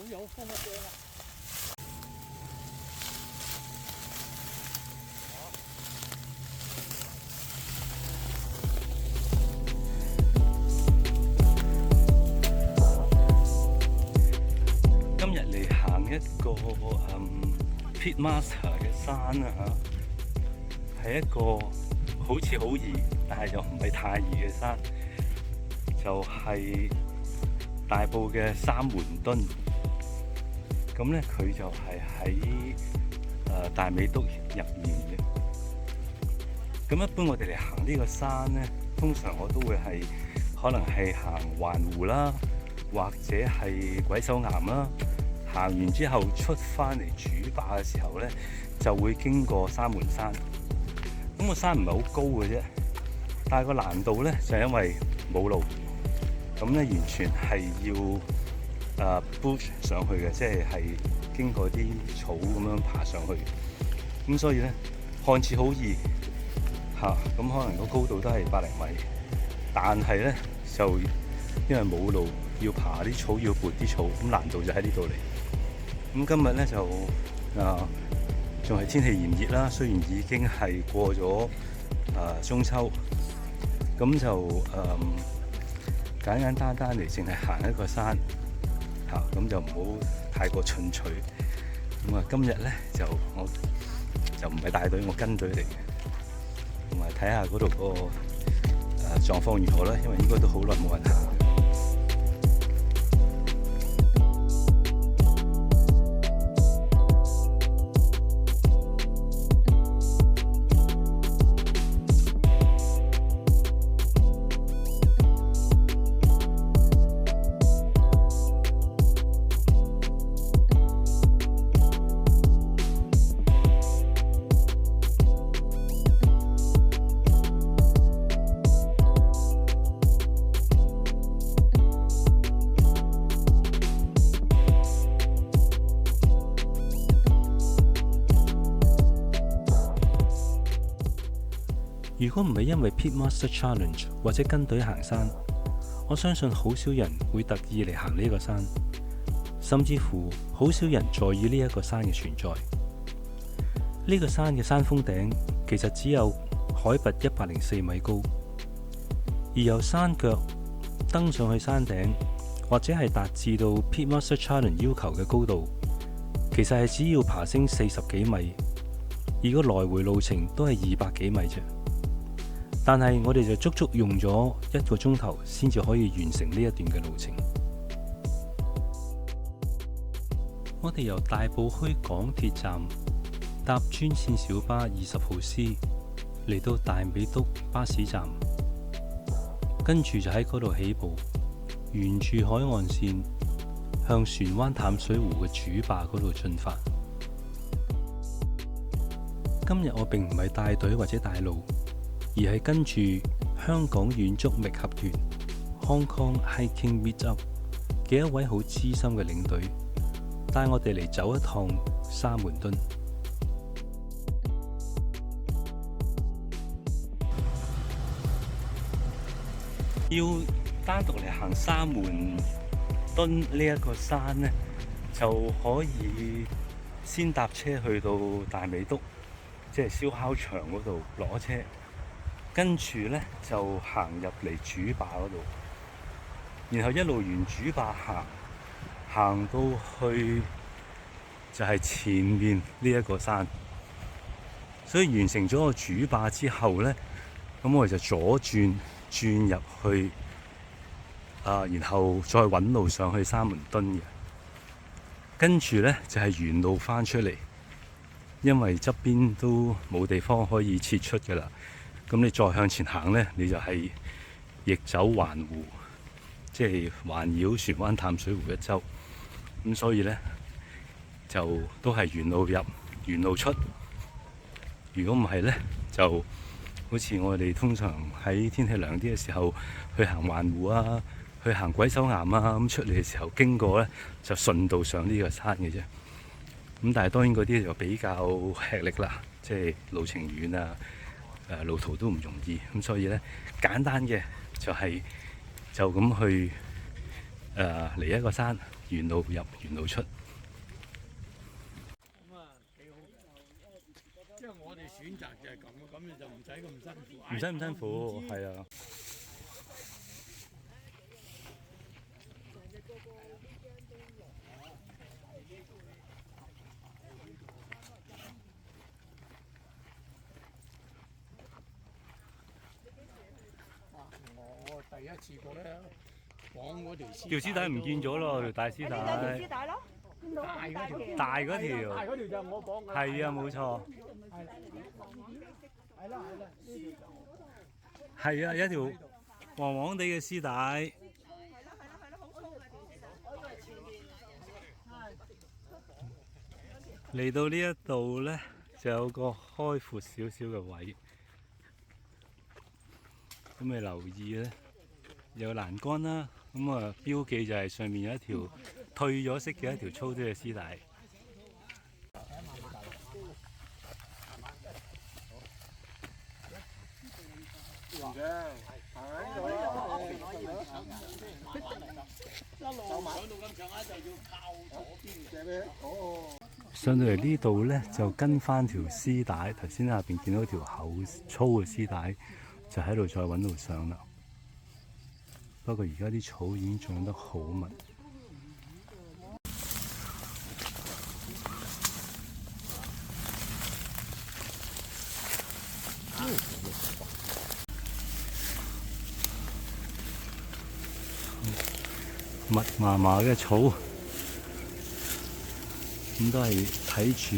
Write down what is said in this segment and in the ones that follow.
有風一聲啦。今日嚟行一個Pitmaster 嘅山啊嚇，係一個好似好易，但係又唔係太易嘅山，就係大埔嘅三門墩。咁咧佢就係喺大美督入面嘅。咁一般我哋嚟行呢個山咧，通常我都會係可能係行環湖啦，或者係鬼手岩啦。行完之後出翻嚟主壩嘅時候咧，就會經過三門山。咁個山唔係好高嘅啫，但係個難度咧就係因為冇路，咁咧完全係要push 上去嘅，即係經過啲草咁樣爬上去。咁所以咧看似好易嚇，咁可能個高度都係100零米，但係咧就因為冇路，要爬啲草，要撥啲草，咁難度就喺呢度嚟。咁今日咧就仲係天氣炎熱啦，雖然已經係過咗中秋，咁就簡簡單單嚟淨係行一個山嚇，咁就唔好太過進取。咁啊，今日咧我就唔係帶隊，我跟隊嚟嘅，同埋睇下嗰度嗰個狀況如何啦，因為應該都好耐冇人行。如果唔係因為 Pitmaster Challenge 或者跟隊行山，我相信好少人會特意嚟行呢個山，甚至乎好少人在意呢一個山嘅存在。呢個山嘅山峰頂其實只有海拔104米高，而由山腳登上去山頂，或者係達至到 Pitmaster Challenge 要求嘅高度，其實係只要爬升40幾米，而個來回路程都係200幾米啫。但係我哋就足足用咗1個鐘頭先至可以完成呢一段嘅路程。我哋由大埔墟港鐵站搭專線小巴20號 C 嚟到大美督巴士站，跟住就喺嗰度起步，沿住海岸線向船灣淡水湖嘅主壩嗰度進發。今日我並唔係帶隊或者帶路，而係跟住香港遠足覓合團 Hong Kong Hiking Meetup 嘅一位好資深嘅領隊，帶我哋嚟走一趟三門墩。要單獨嚟行三門墩呢一個山呢，就可以先搭車去到大美督，即係燒烤場嗰度攞車。跟住咧就行入嚟主壩嗰度，然後一路沿主壩行到去就係前面呢一個山。所以完成咗個主壩之後咧，咁我哋就左轉入去，然後再揾路上去三門墩嘅。跟住咧就係原路翻出嚟，因為側邊都冇地方可以撤出㗎啦。咁你再向前行呢，你就係逆走環湖，即係環繞船灣淡水湖一周。咁所以呢，就都係原路入，原路出。如果唔係呢，就好似我哋通常喺天氣涼啲嘅時候去行環湖啊，去行鬼手岩啊，咁出嚟嘅時候經過呢，就順道上呢個山嘅啫。咁但係當然嗰啲就比較吃力啦，即係路程遠啊。路途都唔容易，咁所以咧簡單嘅就咁去嚟一個山，沿路入，沿路出。咁啊幾好，因為我哋選擇就係咁你就唔使咁辛苦。唔使咁辛苦，係啊。我第一次過咧，綁嗰條絲帶唔見咗咯，條大絲帶。絲帶咯，見到大嗰條。大嗰條。大嗰條就我綁㗎。係啊，冇錯。係啦，係啊，一條黃黃地嘅絲帶。嚟到呢一度咧，就有個開闊少少嘅位。咁你留意咧，有欄杆啦。咁啊，標記就係上面有一條退咗色嘅一條粗啲嘅絲帶。上到嚟呢度咧，就跟翻條絲帶，頭先下邊見到條厚粗嘅絲帶，就喺度再揾路上啦。不過而家啲草已經長得好密。密麻麻嘅草，咁都係睇住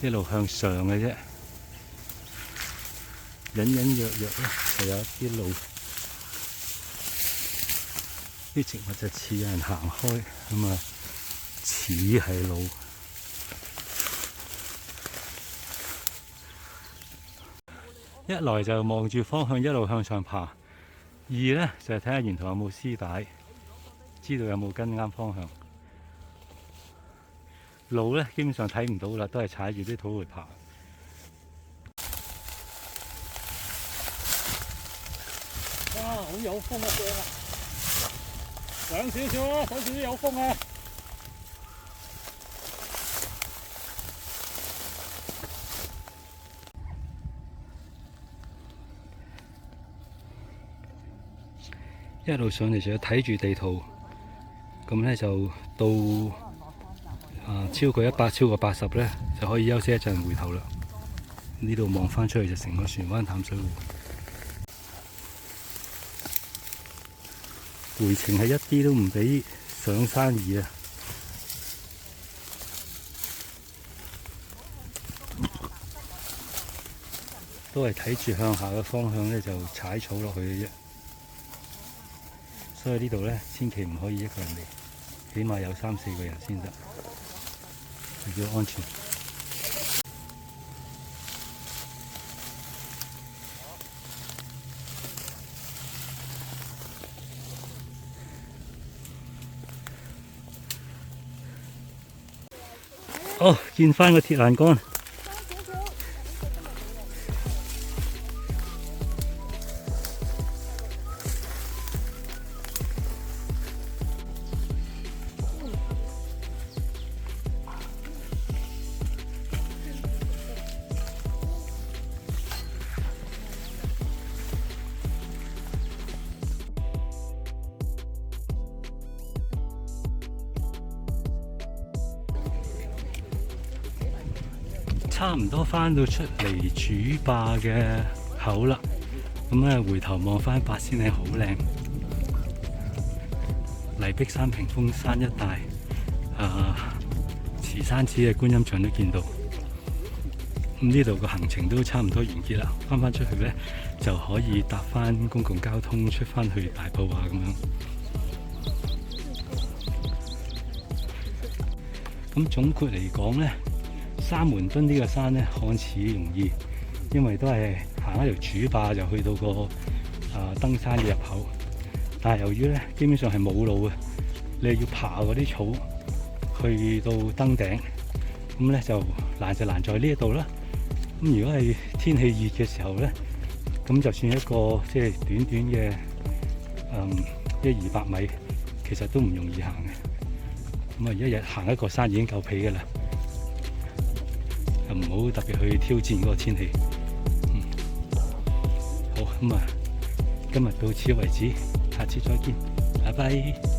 一路向上嘅啫，隱隱約約咧就有一啲路，啲植物就似有人行開，咁啊似係路。一來就望住方向一路向上爬，二咧就係睇下沿途有冇絲帶。知道有冇跟啱方向，路咧基本上睇唔到啦，都係踩住啲土去爬。哇！好有風啊，正啊！上少少啊，手少少有風啊！一路上嚟就要睇住地圖。咁咧就到超過100、超過80咧，就可以休息一陣回頭啦。呢度望翻出去就成個船灣淡水湖。回程係一啲都唔比上山易啊！都係睇住向下嘅方向咧，就踩草落去嘅啫。所以呢度咧，千祈唔可以一個人嚟。起碼有3、4個人先得，比較安全。哦，見翻個鐵欄杆。差唔多翻到出嚟主壩嘅口啦，咁咧回頭望翻八仙嶺好靚，黎碧山、屏風山一帶，慈山寺嘅觀音像都見到。咁呢度個行程都差唔多完結啦，翻出去咧就可以搭翻公共交通出翻去大埔啊咁樣。咁總括嚟講咧，三門墩呢個山咧看似容易，因為都係行一條主壩就去到個登山嘅入口，但係由於咧基本上係冇路嘅，你要爬嗰啲草去到登頂，咁咧就難在呢一度啦。咁如果係天氣熱嘅時候咧，咁就算一個即係短嘅100-200米，其實都唔容易行嘅。咁啊，一日行一個山已經夠皮㗎啦，就唔好特別去挑戰嗰個天氣。好，咁啊，今日到此為止，下次再見，拜拜。